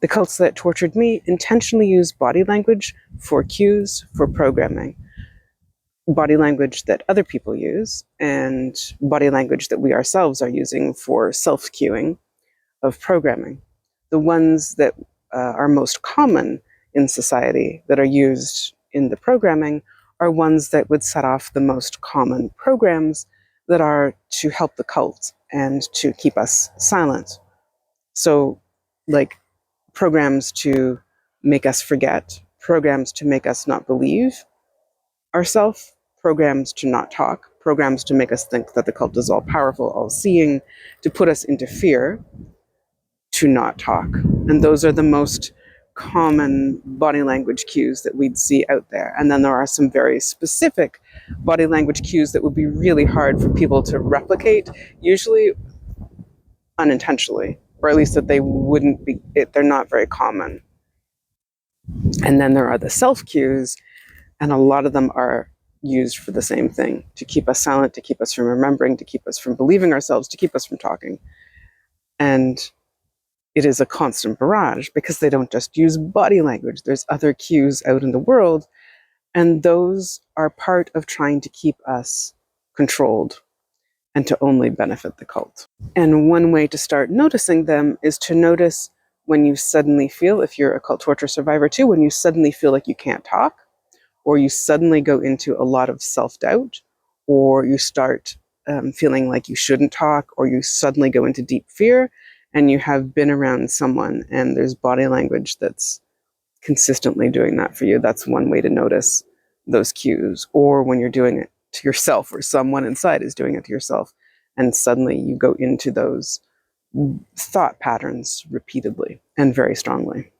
The cults that tortured me intentionally use body language for cues, for programming. Body language that other people use, and body language that we ourselves are using for self-cueing of programming. The ones that are most common in society that are used in the programming are ones that would set off the most common programs that are to help the cult and to keep us silent. So, like programs to make us forget, programs to make us not believe ourselves, programs to not talk, programs to make us think that the cult is all powerful, all seeing, to put us into fear, to not talk. And those are the most common body language cues that we'd see out there. And then there are some very specific body language cues that would be really hard for people to replicate, usually unintentionally, or at least that they wouldn't be, they're not very common. And then there are the self cues, and a lot of them are used for the same thing, to keep us silent, to keep us from remembering, to keep us from believing ourselves, to keep us from talking. And it is a constant barrage because they don't just use body language. There's other cues out in the world, and those are part of trying to keep us controlled and to only benefit the cult. And one way to start noticing them is to notice when you suddenly feel, if you're a cult torture survivor too, when you suddenly feel like you can't talk, or you suddenly go into a lot of self-doubt, or you start feeling like you shouldn't talk, or you suddenly go into deep fear, and you have been around someone and there's body language that's consistently doing that for you. That's one way to notice those cues. Or when you're doing it to yourself, or someone inside is doing it to yourself, and suddenly you go into those thought patterns repeatedly and very strongly.